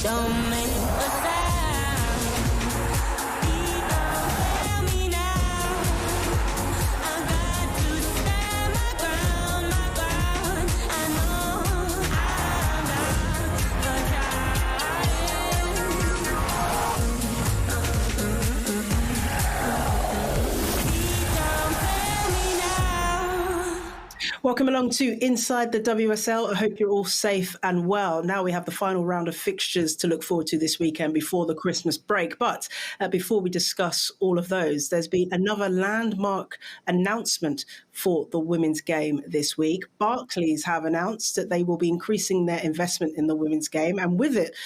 Don't make a sound. People tell me now. I got to stand my ground, my ground. I know I'm not the Welcome along to Inside the WSL. I hope you're all safe and well. Now we have the final round of fixtures to look forward to this weekend before the Christmas break. But before we discuss all of those, there's been another landmark announcement for the women's game this week. Barclays have announced that they will be increasing their investment in the women's game, and with it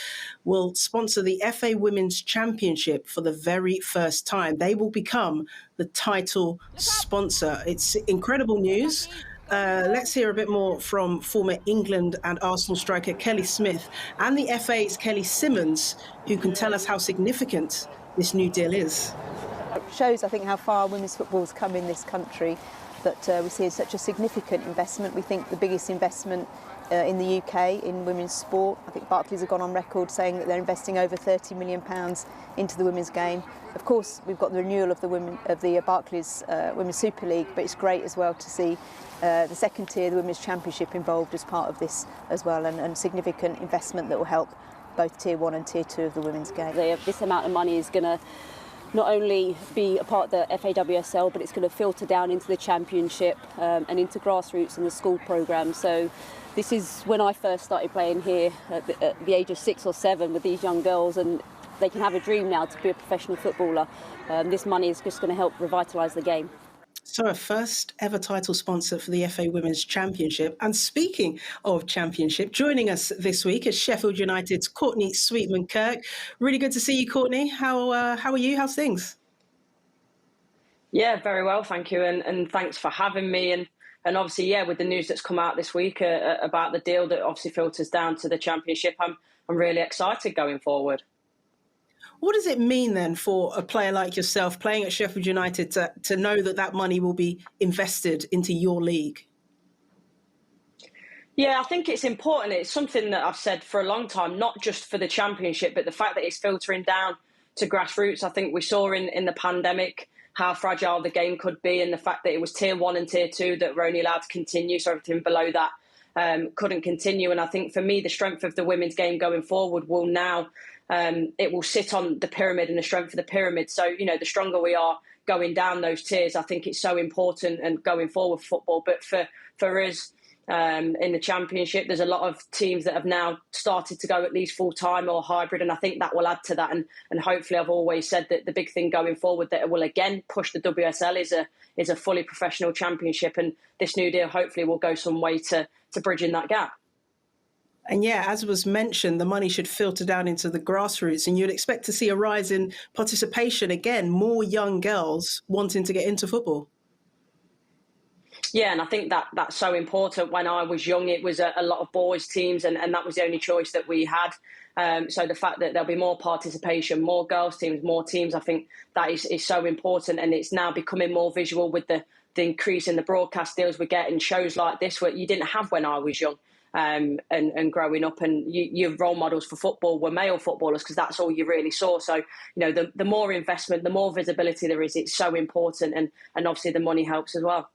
will sponsor the FA Women's Championship for the very first time. They will become the title sponsor. It's incredible news. Let's hear a bit more from former England and Arsenal striker Kelly Smith and the FA's Kelly Simmons, who can tell us how significant this new deal is. It shows, I think, how far women's football's come in this country, that we see such a significant investment. We think the biggest investment in the UK in women's sport. I think Barclays have gone on record saying that they're investing over £30 million into the women's game. Of course, we've got the renewal of the Barclays Women's Super League, but it's great as well to see the second tier, the Women's Championship, involved as part of this as well, and significant investment that will help both Tier 1 and Tier 2 of the women's game. This amount of money is going to not only be a part of the FAWSL, but it's going to filter down into the Championship and into grassroots and the school programme. So this is when I first started playing here at the age of 6 or 7 with these young girls, and they can have a dream now to be a professional footballer. This money is just going to help revitalise the game. So a first ever title sponsor for the FA Women's Championship. And speaking of Championship, joining us this week is Sheffield United's Courtney Sweetman-Kirk. Really good to see you, Courtney. How are you? How's things? Yeah, very well, thank you. And thanks for having me. And obviously, yeah, with the news that's come out this week about the deal that obviously filters down to the Championship, I'm really excited going forward. What does it mean then for a player like yourself playing at Sheffield United to know that money will be invested into your league? Yeah, I think it's important. It's something that I've said for a long time, not just for the Championship, but the fact that it's filtering down to grassroots. I think we saw in the pandemic how fragile the game could be, and the fact that it was Tier 1 and Tier 2 that were only allowed to continue, so everything below that couldn't continue. And I think for me, the strength of the women's game going forward will now it will sit on the pyramid and the strength of the pyramid. So, you know, the stronger we are going down those tiers, I think it's so important and going forward for football. But for us in the Championship, there's a lot of teams that have now started to go at least full-time or hybrid, and I think that will add to that. And hopefully, I've always said that the big thing going forward that it will again push the WSL is a fully professional Championship, and this new deal hopefully will go some way to bridging that gap. And yeah, as was mentioned, the money should filter down into the grassroots, and you'd expect to see a rise in participation again, more young girls wanting to get into football. Yeah, and I think that's so important. When I was young, it was a lot of boys' teams, and that was the only choice that we had. So the fact that there'll be more participation, more girls' teams, more teams, I think that is so important. And it's now becoming more visual with the increase in the broadcast deals we get, and shows like this where you didn't have when I was young. And growing up, and your role models for football were male footballers, because that's all you really saw. So, you know, the more investment, the more visibility there is, it's so important, and obviously the money helps as well.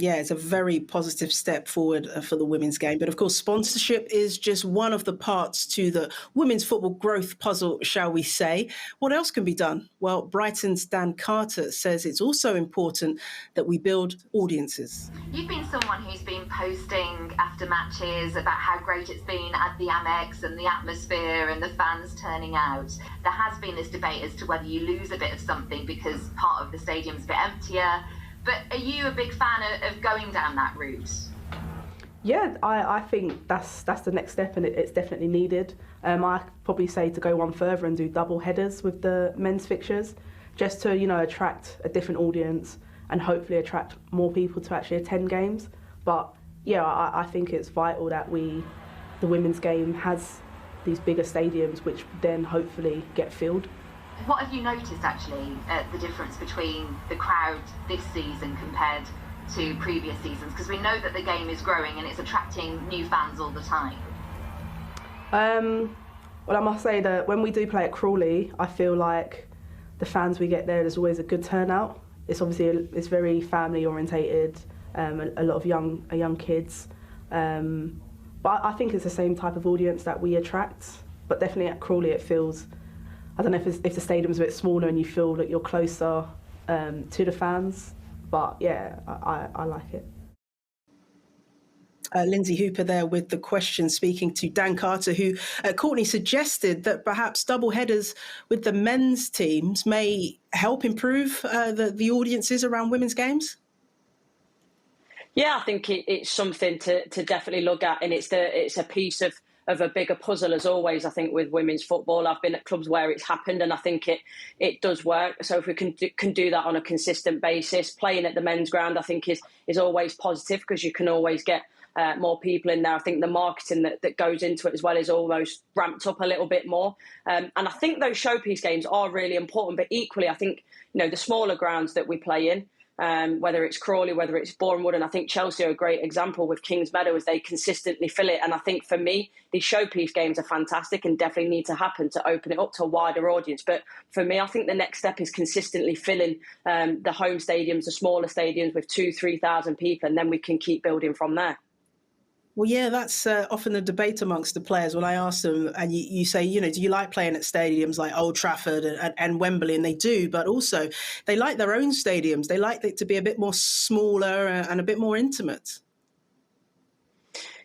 Yeah, it's a very positive step forward for the women's game. But of course, sponsorship is just one of the parts to the women's football growth puzzle, shall we say. What else can be done? Well, Brighton's Dan Carter says it's also important that we build audiences. You've been someone who's been posting after matches about how great it's been at the Amex and the atmosphere and the fans turning out. There has been this debate as to whether you lose a bit of something because part of the stadium's a bit emptier. But are you a big fan of going down that route? Yeah, I think that's the next step, and it's definitely needed. I probably say to go one further and do double headers with the men's fixtures, just to, you know, attract a different audience and hopefully attract more people to actually attend games. But yeah, I think it's vital that the women's game has these bigger stadiums, which then hopefully get filled. What have you noticed, actually, the difference between the crowd this season compared to previous seasons? Because we know that the game is growing and it's attracting new fans all the time. Well, I must say that when we do play at Crawley, I feel like the fans we get there's always a good turnout. It's obviously it's very family orientated, a lot of young kids. But I think it's the same type of audience that we attract. But definitely at Crawley, it feels, I don't know if the stadium's a bit smaller and you feel that you're closer to the fans. But yeah, I like it. Lindsey Hooper there with the question, speaking to Dan Carter, who Courtney suggested that perhaps double headers with the men's teams may help improve the audiences around women's games. Yeah, I think it's something to definitely look at, and it's a piece of a bigger puzzle, as always. I think with women's football, I've been at clubs where it's happened, and I think it does work. So if we can do that on a consistent basis, playing at the men's ground, I think is always positive, because you can always get more people in there. I think the marketing that goes into it as well is almost ramped up a little bit more. And I think those showpiece games are really important. But equally, I think, the smaller grounds that we play in, whether it's Crawley, whether it's Bournemouth, and I think Chelsea are a great example with Kings Meadow, as they consistently fill it. And I think for me, these showpiece games are fantastic and definitely need to happen to open it up to a wider audience. But for me, I think the next step is consistently filling the home stadiums, the smaller stadiums with 2,000-3,000 people, and then we can keep building from there. Well, yeah, that's often the debate amongst the players. When I ask them, and you say, do you like playing at stadiums like Old Trafford and Wembley? And they do, but also they like their own stadiums. They like it to be a bit more smaller and a bit more intimate.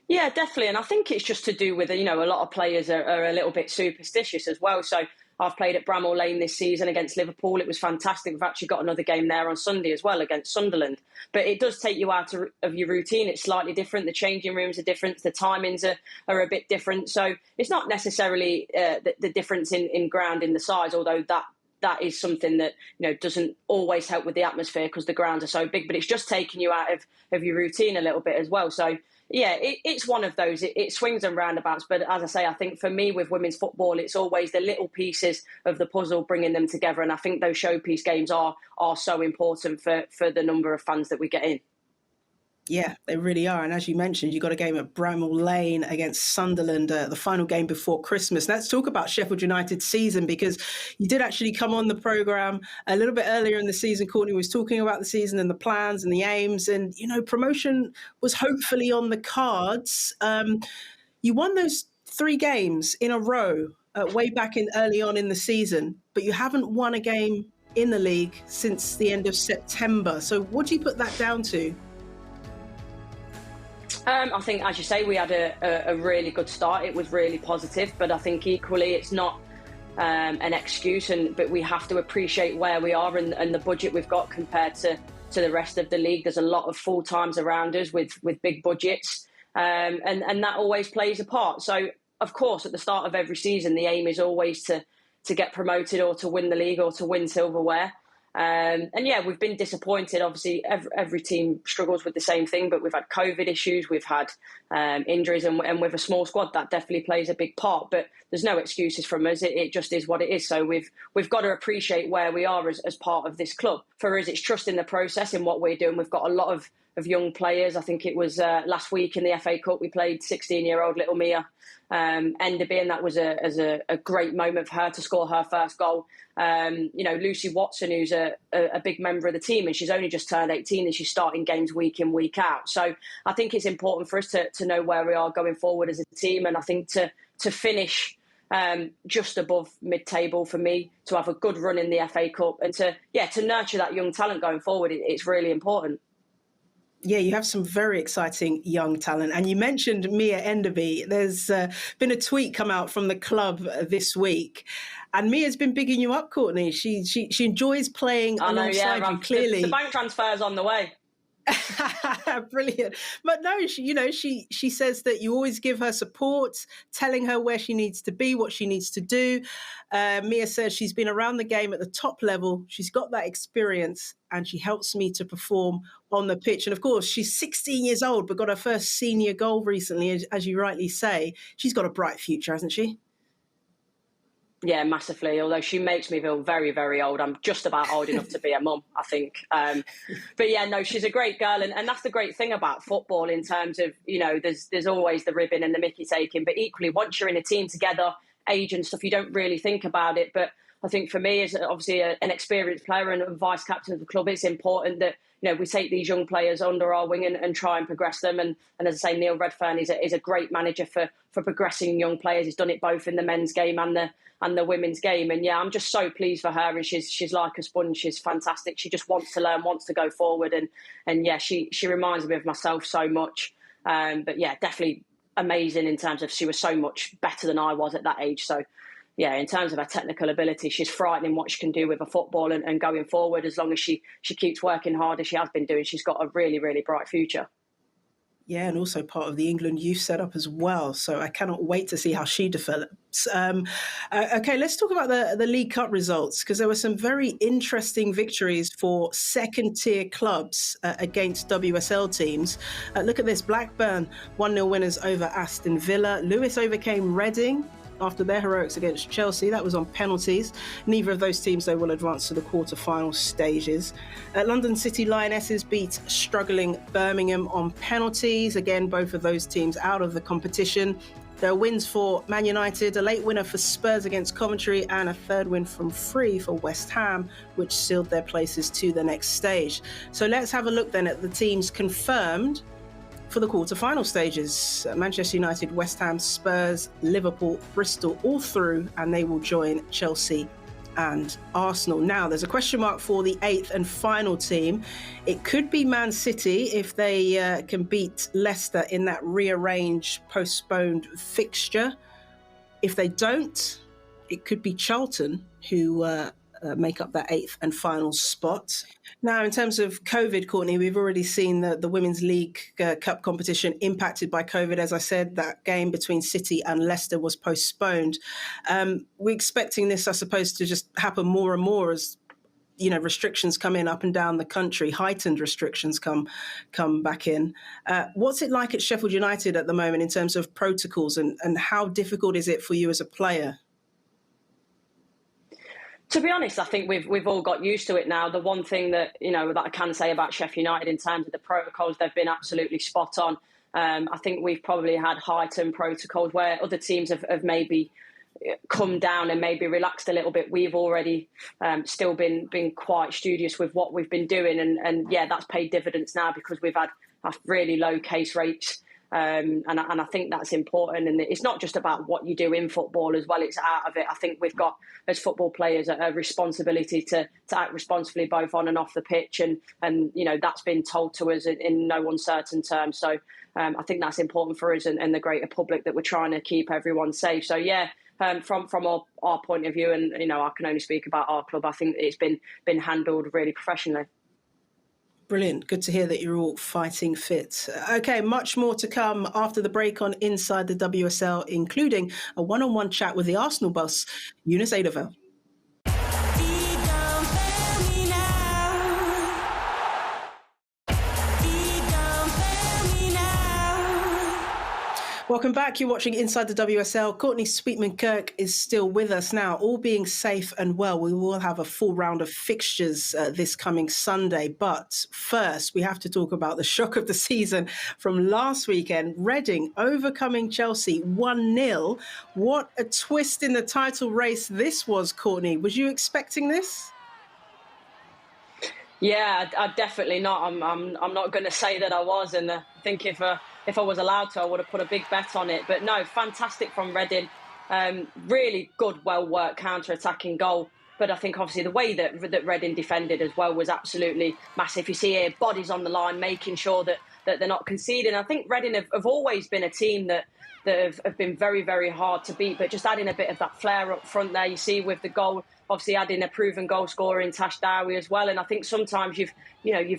Yeah, definitely. And I think it's just to do with, a lot of players are a little bit superstitious as well. So I've played at Bramall Lane this season against Liverpool. It was fantastic. We've actually got another game there on Sunday as well against Sunderland. But it does take you out of your routine. It's slightly different. The changing rooms are different. The timings are a bit different. So it's not necessarily the difference in ground in the size, although that is something that doesn't always help with the atmosphere because the grounds are so big. But it's just taking you out of your routine a little bit as well. So yeah, it's one of those. It swings and roundabouts. But as I say, I think for me with women's football, it's always the little pieces of the puzzle, bringing them together. And I think those showpiece games are so important for the number of fans that we get in. Yeah, they really are. And as you mentioned, you got a game at Bramall Lane against Sunderland, the final game before Christmas. Let's talk about Sheffield United's season, because you did actually come on the programme a little bit earlier in the season. Courtney was talking about the season and the plans and the aims, and, promotion was hopefully on the cards. You won those 3 games in a row way back early on in the season, but you haven't won a game in the league since the end of September. So what do you put that down to? I think, as you say, we had a really good start. It was really positive, but I think equally it's not an excuse, but we have to appreciate where we are and the budget we've got compared to the rest of the league. There's a lot of full times around us with big budgets, and that always plays a part. So, of course, at the start of every season, the aim is always to get promoted or to win the league or to win silverware. And yeah, we've been disappointed. Obviously, every team struggles with the same thing, but we've had COVID issues, we've had injuries, and with a small squad, that definitely plays a big part. But there's no excuses from us. It just is what it is. So we've got to appreciate where we are as part of this club. For us, it's trusting the process in what we're doing. We've got a lot of young players. I think it was last week in the FA Cup, we played 16-year-old little Mia Enderby, and that was a great moment for her to score her first goal. Lucy Watson, who's a big member of the team, and she's only just turned 18 and she's starting games week in, week out. So I think it's important for us to know where we are going forward as a team, and I think to finish just above mid-table for me, to have a good run in the FA Cup, and to nurture that young talent going forward, it's really important. Yeah, you have some very exciting young talent. And you mentioned Mia Enderby. There's been a tweet come out from the club this week. And Mia's been bigging you up, Courtney. She enjoys playing alongside you, clearly. The bank transfer's on the way. Brilliant. But no, she says that you always give her support, telling her where she needs to be, what she needs to do. Mia says she's been around the game at the top level. She's got that experience and she helps me to perform on the pitch. And of course, she's 16 years old, but got her first senior goal recently, as you rightly say. She's got a bright future, hasn't she? Yeah, massively. Although she makes me feel very, very old. I'm just about old enough to be a mum, I think. But yeah, no, she's a great girl. And that's the great thing about football in terms of, there's always the ribbon and the mickey taking. But equally, once you're in a team together age and stuff, you don't really think about it. But I think for me, as obviously an experienced player and vice captain of the club, it's important that we take these young players under our wing and try and progress them. And as I say, Neil Redfern is a great manager for progressing young players. He's done it both in the men's game and the women's game. And yeah, I'm just so pleased for her. And she's like a sponge. She's fantastic. She just wants to learn, wants to go forward. And yeah, she reminds me of myself so much. But yeah, definitely amazing in terms of she was so much better than I was at that age. So yeah, in terms of her technical ability, she's frightening what she can do with a football and going forward. As long as she keeps working hard as she has been doing, she's got a really, really bright future. Yeah, and also part of the England youth setup as well. So I cannot wait to see how she develops. Okay, let's talk about the League Cup results, because there were some very interesting victories for second-tier clubs against WSL teams. Look at this. Blackburn 1-0 winners over Aston Villa. Lewis overcame Reading after their heroics against Chelsea. That was on penalties. Neither of those teams, though, will advance to the quarter-final stages. London City Lionesses beat struggling Birmingham on penalties. Again, both of those teams out of the competition. There are wins for Man United, a late winner for Spurs against Coventry, and a third win from Free for West Ham, which sealed their places to the next stage. So let's have a look then at the teams confirmed for the quarter-final stages. Manchester United, West Ham, Spurs, Liverpool, Bristol, all through, and they will join Chelsea and Arsenal. Now, there's a question mark for the eighth and final team. It could be Man City if they can beat Leicester in that rearranged, postponed fixture. If they don't, it could be Charlton who make up that eighth and final spot. Now, in terms of COVID, Courtney, we've already seen the Women's League Cup competition impacted by COVID. As I said, that game between City and Leicester was postponed. We're expecting this, I suppose, to just happen more and more as restrictions come in up and down the country, heightened restrictions come back in. What's it like at Sheffield United at the moment in terms of protocols, and how difficult is it for you as a player? To be honest, I think we've all got used to it now. The one thing that that I can say about Sheffield United in terms of the protocols, they've been absolutely spot on. I think we've probably had heightened protocols where other teams have maybe come down and maybe relaxed a little bit. We've already still been quite studious with what we've been doing, and yeah, that's paid dividends now because we've had really low case rates. And I think that's important. And it's not just about what you do in football as well, it's out of it. I think we've got, as football players, a responsibility to act responsibly both on and off the pitch. And that's been told to us in no uncertain terms. So I think that's important for us and the greater public, that we're trying to keep everyone safe. So, yeah, from our point of view, and, I can only speak about our club, I think it's been handled really professionally. Brilliant. Good to hear that you're all fighting fit. Okay, much more to come after the break on Inside the WSL, including a one-on-one chat with the Arsenal boss, Eunice Aderville. Welcome back. You're watching Inside the WSL. Courtney Sweetman-Kirk is still with us now, all being safe and well. We will have a full round of fixtures this coming Sunday. But first, we have to talk about the shock of the season from last weekend. Reading overcoming Chelsea 1-0. What a twist in the title race this was, Courtney. Was you expecting this? Yeah, I definitely not. I'm not going to say that I was, and I think if I was allowed to, I would have put a big bet on it. But no, fantastic from Reading. Really good, well-worked counter-attacking goal. But I think obviously the way that Reading defended as well was absolutely massive. You see here, bodies on the line, making sure that they're not conceding. I think Reading have always been a team that have been very, very hard to beat, but just adding a bit of that flair up front there. You see with the goal, obviously adding a proven goal scorer in Tash Dowie as well. And I think sometimes you've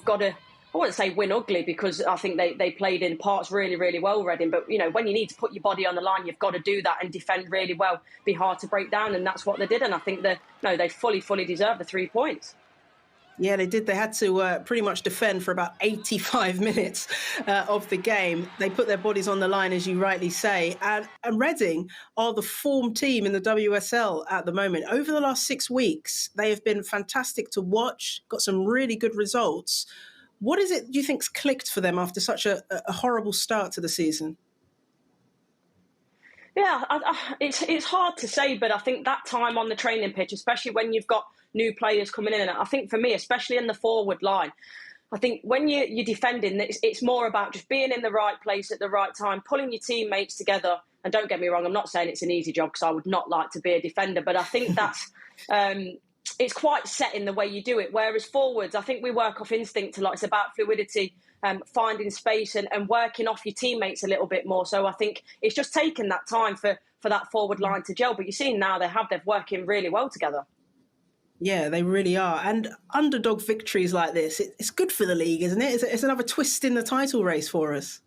got to, I wouldn't say win ugly, because I think they played in parts really, really well, Reading. But, when you need to put your body on the line, you've got to do that and defend really well, be hard to break down. And that's what they did. And I think they fully deserve the 3 points. Yeah, they did. They had to pretty much defend for about 85 minutes of the game. They put their bodies on the line, as you rightly say. And Reading are the form team in the WSL at the moment. Over the last 6 weeks, they have been fantastic to watch, got some really good results. What is it you think's clicked for them after such a horrible start to the season? Yeah, it's hard to say, but I think that time on the training pitch, especially when you've got new players coming in, and I think for me, especially in the forward line, I think when you're defending, it's more about just being in the right place at the right time, pulling your teammates together. And don't get me wrong, I'm not saying it's an easy job because I would not like to be a defender, but I think that's it's quite set in the way you do it. Whereas forwards, I think we work off instinct a lot. It's about fluidity, finding space and working off your teammates a little bit more. So I think it's just taken that time for that forward line to gel. But you're seeing now they're working really well together. Yeah, they really are. And underdog victories like this, it's good for the league, isn't it? It's another twist in the title race for us.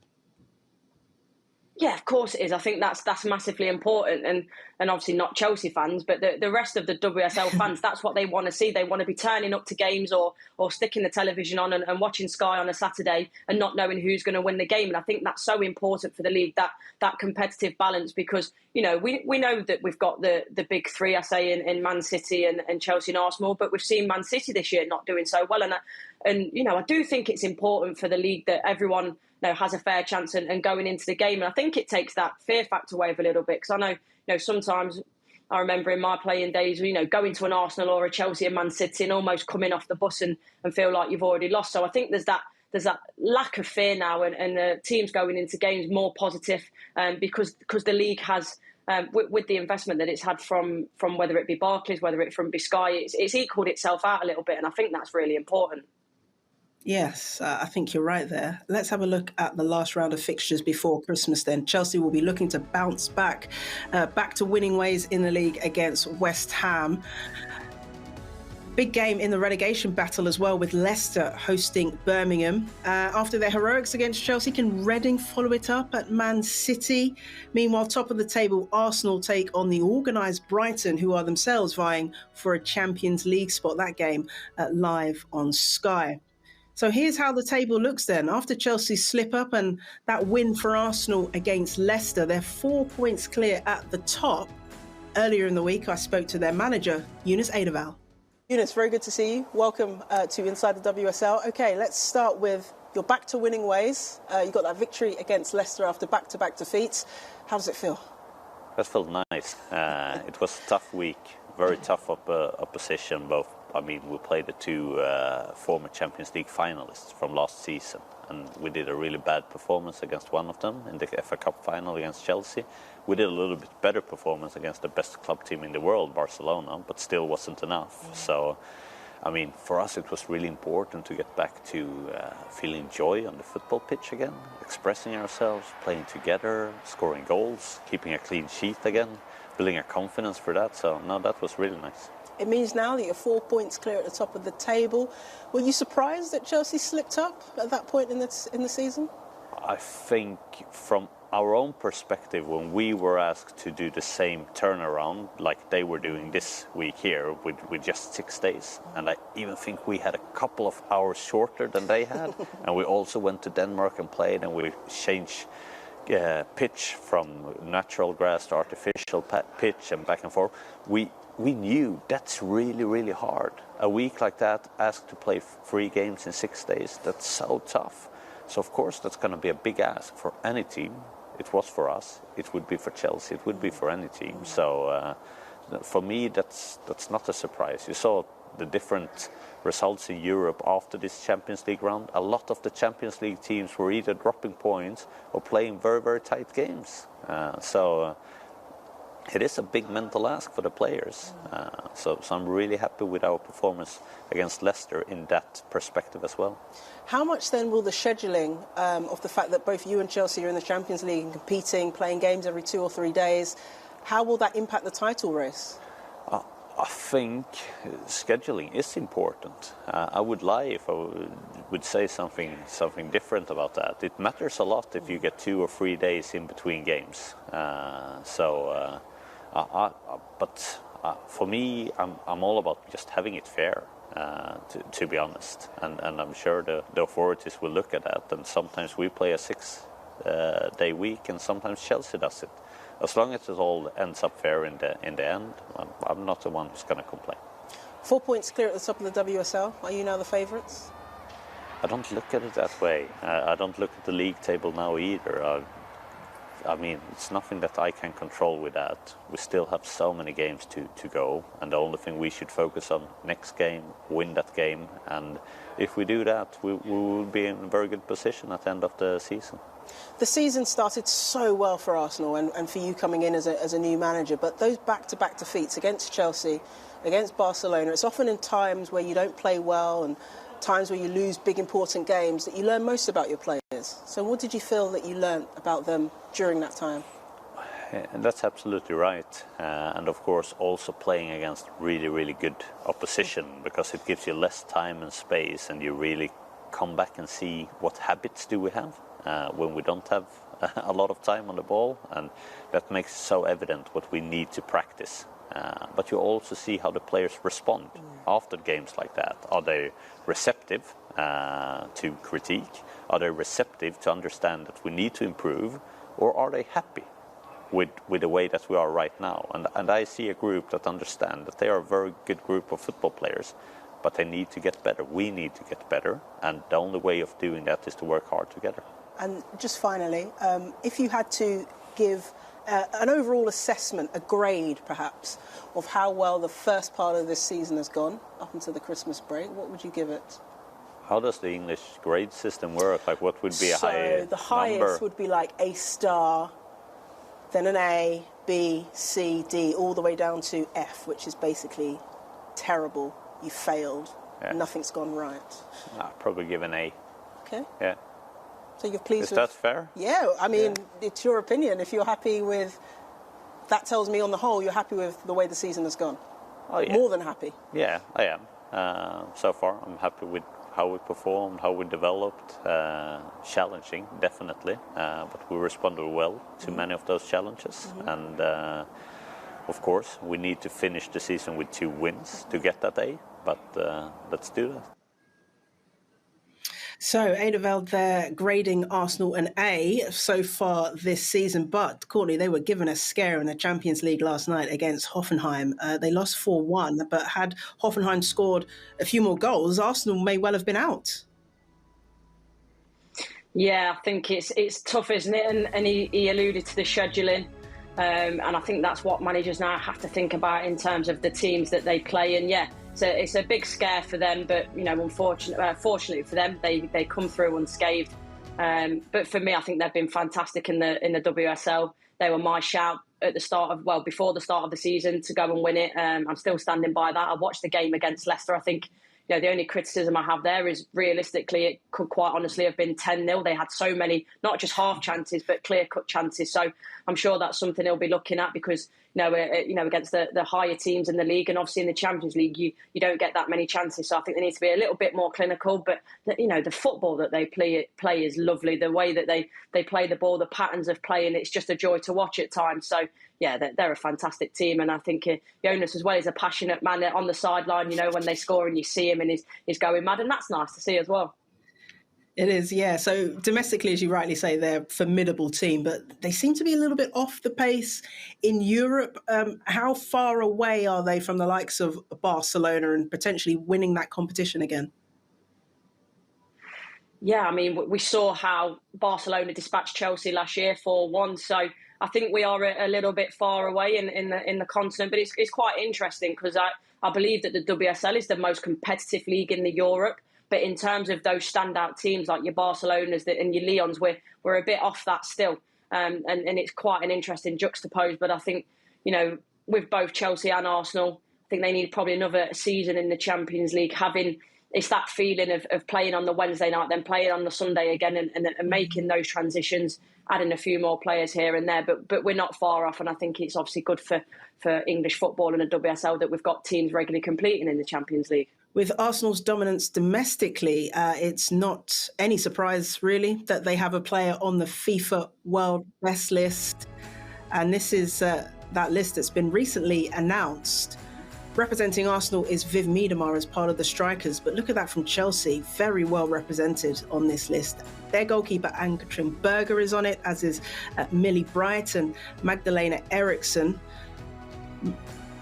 Yeah, of course it is. I think that's massively important, and obviously not Chelsea fans, but the rest of the WSL fans, that's what they want to see. They want to be turning up to games or sticking the television on and watching Sky on a Saturday and not knowing who's going to win the game. And I think that's so important for the league, that competitive balance, because we know that we've got the big three, I say, in Man City and Chelsea and Arsenal, but we've seen Man City this year not doing so well. And I do think it's important for the league that everyone has a fair chance and going into the game. And I think it takes that fear factor away a little bit, because I know sometimes I remember in my playing days, going to an Arsenal or a Chelsea and Man City and almost coming off the bus and feel like you've already lost. So I think there's that lack of fear now, and the teams going into games more positive, because the league has, with the investment that it's had from whether it be Barclays, whether it from Sky, it's equalled itself out a little bit, and I think that's really important. Yes, I think you're right there. Let's have a look at the last round of fixtures before Christmas then. Chelsea will be looking to bounce back to winning ways in the league against West Ham. Big game in the relegation battle as well, with Leicester hosting Birmingham. After their heroics against Chelsea, can Reading follow it up at Man City? Meanwhile, top of the table, Arsenal take on the organised Brighton, who are themselves vying for a Champions League spot. That game live on Sky. So here's how the table looks then. After Chelsea's slip-up and that win for Arsenal against Leicester, they're 4 points clear at the top. Earlier in the week, I spoke to their manager, Eunice Adeval. Eunice, very good to see you. Welcome to Inside the WSL. OK, let's start with your back to winning ways. You got that victory against Leicester after back-to-back defeats. How does it feel? That felt nice. It was a tough week, very tough opposition, both. I mean, we played the two former Champions League finalists from last season, and we did a really bad performance against one of them in the FA Cup final against Chelsea. We did a little bit better performance against the best club team in the world, Barcelona, but still wasn't enough. So, I mean, for us it was really important to get back to feeling joy on the football pitch again, expressing ourselves, playing together, scoring goals, keeping a clean sheet again, building a confidence for that. So, no, that was really nice. It means now that you're 4 points clear at the top of the table. Were you surprised that Chelsea slipped up at that point in the season? I think from our own perspective, when we were asked to do the same turnaround like they were doing this week here with just 6 days, and I even think we had a couple of hours shorter than they had, and we also went to Denmark and played, and we changed pitch from natural grass to artificial pitch and back and forth. We knew that's really, really hard. A week like that, asked to play 3 games in 6 days, that's so tough. So, of course, that's going to be a big ask for any team. It was for us. It would be for Chelsea. It would be for any team. So, for me, that's not a surprise. You saw the different results in Europe after this Champions League round. A lot of the Champions League teams were either dropping points or playing very, very tight games. It is a big mental ask for the players. So I'm really happy with our performance against Leicester in that perspective as well. How much then will the scheduling of the fact that both you and Chelsea are in the Champions League and competing, playing games every 2 or 3 days, how will that impact the title race? I think scheduling is important. I would lie if I would say something different about that. It matters a lot if you get 2 or 3 days in between games. But for me, I'm all about just having it fair, to be honest. And I'm sure the authorities will look at that. And sometimes we play a 6-day week, and sometimes Chelsea does it. As long as it all ends up fair in the end, I'm not the one who's going to complain. 4 points clear at the top of the WSL. Are you now the favourites? I don't look at it that way. I don't look at the league table now either. I mean, it's nothing that I can control with that. We still have so many games to go, and the only thing we should focus on next game, win that game, and if we do that, we will be in a very good position at the end of the season. The season started so well for Arsenal and for you coming in as a new manager, but those back-to-back defeats against Chelsea, against Barcelona, it's often in times where you don't play well and times where you lose big important games that you learn most about your players. So what did you feel that you learned about them during that time? That's absolutely right. And of course also playing against really, really good opposition, because it gives you less time and space, and you really come back and see what habits do we have when we don't have a lot of time on the ball, and that makes it so evident what we need to practice. But you also see how the players respond after games like that. Are they receptive to critique? Are they receptive to understand that we need to improve? Or are they happy with the way that we are right now? And I see a group that understand that they are a very good group of football players, but they need to get better. We need to get better, and the only way of doing that is to work hard together. And just finally, if you had to give an overall assessment, a grade perhaps, of how well the first part of this season has gone up until the Christmas break, what would you give it? How does the English grade system work? Like, what would be a high the highest number? would be like A star, then an A, B, C, D, all the way down to F, which is basically terrible. You failed. Yeah. Nothing's gone right. I'd probably give an A. Okay. Yeah. So you're pleased Is that fair? Yeah, I mean, it's your opinion. If you're happy with... That tells me on the whole you're happy with the way the season has gone. Oh, yeah. More than happy. Yeah, I am. So far, I'm happy with how we performed, how we developed. Challenging, definitely. But we responded well to many of those challenges. And, of course, we need to finish the season with 2 wins to get that A. But let's do that. So, Eideveld there grading Arsenal an A so far this season. But, Courtney, they were given a scare in the Champions League last night against Hoffenheim. They lost 4-1, but had Hoffenheim scored a few more goals, Arsenal may well have been out. Yeah, I think it's tough, isn't it? And he alluded to the scheduling. And I think that's what managers now have to think about in terms of the teams that they play. And yeah, it's a big scare for them, but fortunately for them, they come through unscathed. But for me, I think they've been fantastic in the WSL. They were my shout at the before the start of the season to go and win it. I'm still standing by that. I watched the game against Leicester. I think the only criticism I have there is realistically it could quite honestly have been 10-0. They had so many, not just half chances, but clear-cut chances. So I'm sure that's something he'll be looking at because, against the higher teams in the league and obviously in the Champions League, you don't get that many chances. So I think they need to be a little bit more clinical. But, the football that they play is lovely. The way that they play the ball, the patterns of playing, it's just a joy to watch at times. So, yeah, they're a fantastic team. And I think Jonas as well is a passionate man on the sideline, when they score and you see him and he's going mad. And that's nice to see as well. It is, yeah. So domestically, as you rightly say, they're a formidable team, but they seem to be a little bit off the pace in Europe. How far away are they from the likes of Barcelona and potentially winning that competition again? Yeah, I mean, we saw how Barcelona dispatched Chelsea last year 4-1. So I think we are a little bit far away in the continent, but it's quite interesting because I believe that the WSL is the most competitive league in Europe. But in terms of those standout teams like your Barcelonas and your Lyons, we're a bit off that still. And it's quite an interesting juxtapose. But I think, with both Chelsea and Arsenal, I think they need probably another season in the Champions League. It's that feeling of playing on the Wednesday night, then playing on the Sunday again and making those transitions, adding a few more players here and there. But we're not far off. And I think it's obviously good for English football and the WSL that we've got teams regularly competing in the Champions League. With Arsenal's dominance domestically, it's not any surprise, really, that they have a player on the FIFA World Best list. And this is that list that's been recently announced. Representing Arsenal is Viv Miedema as part of the strikers. But look at that from Chelsea, very well represented on this list. Their goalkeeper, Ann-Katrin Berger, is on it, as is Millie Bright and Magdalena Eriksson.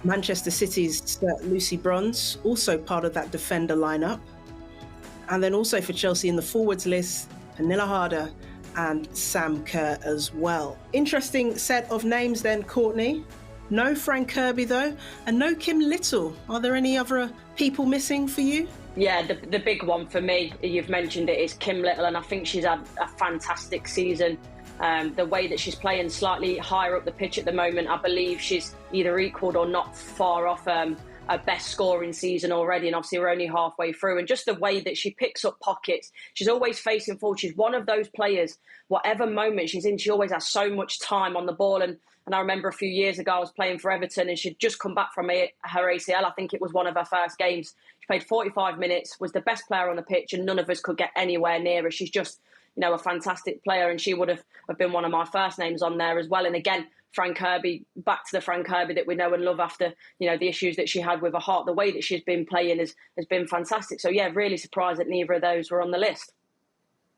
Manchester City's Lucy Bronze, also part of that defender lineup. And then also for Chelsea in the forwards list, Pernilla Harder, and Sam Kerr as well. Interesting set of names then, Courtney. No Frank Kirby though, and no Kim Little. Are there any other people missing for you? Yeah, the big one for me, you've mentioned it, is Kim Little, and I think she's had a fantastic season. The way that she's playing slightly higher up the pitch at the moment, I believe she's either equalled or not far off her best scoring season already, and obviously we're only halfway through. And just the way that she picks up pockets, she's always facing forward. She's one of those players, whatever moment she's in, she always has so much time on the ball. And I remember a few years ago I was playing for Everton and she'd just come back from her ACL. I think it was one of her first games. She played 45 minutes, was the best player on the pitch, and none of us could get anywhere near her. She's just, a fantastic player, and she would have been one of my first names on there as well. And again, Frank Kirby, back to the Frank Kirby that we know and love after, the issues that she had with her heart. The way that she's been playing has been fantastic. So, yeah, really surprised that neither of those were on the list.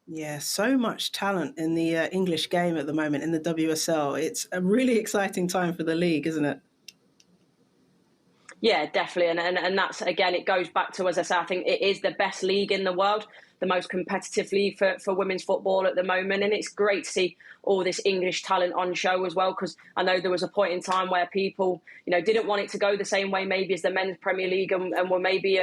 Yeah, so much talent in the English game at the moment in the WSL. It's a really exciting time for the league, isn't it? Yeah, definitely. And that's, again, it goes back to, as I say, I think it is the best league in the world, the most competitive league for women's football at the moment. And it's great to see all this English talent on show as well, because I know there was a point in time where people, didn't want it to go the same way maybe as the men's Premier League, and were maybe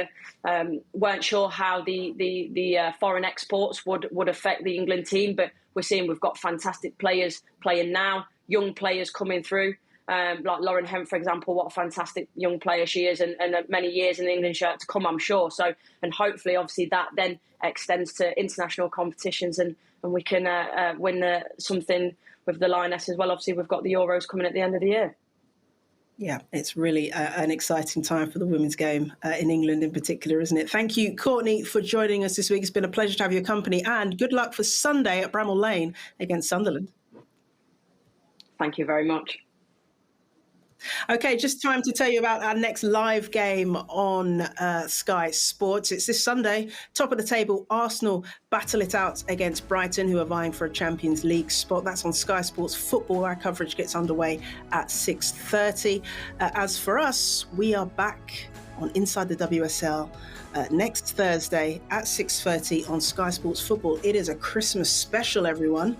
weren't sure how the foreign exports would affect the England team. But we're seeing we've got fantastic players playing now, young players coming through. Like Lauren Hemp, for example, what a fantastic young player she is, and many years in the England shirt to come, I'm sure. So, and hopefully, obviously, that then extends to international competitions, and we can win something with the Lioness as well. Obviously, we've got the Euros coming at the end of the year. Yeah, it's really an exciting time for the women's game in England in particular, isn't it? Thank you, Courtney, for joining us this week. It's been a pleasure to have your company, and good luck for Sunday at Bramall Lane against Sunderland. Thank you very much. Okay, just time to tell you about our next live game on Sky Sports. It's this Sunday, top of the table. Arsenal battle it out against Brighton, who are vying for a Champions League spot. That's on Sky Sports Football. Our coverage gets underway at 6:30. As for us, we are back on Inside the WSL next Thursday at 6:30 on Sky Sports Football. It is a Christmas special, everyone.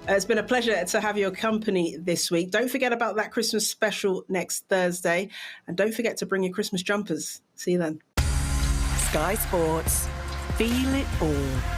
It's been a pleasure to have your company this week. Don't forget about that Christmas special next Thursday. And don't forget to bring your Christmas jumpers. See you then. Sky Sports. Feel it all.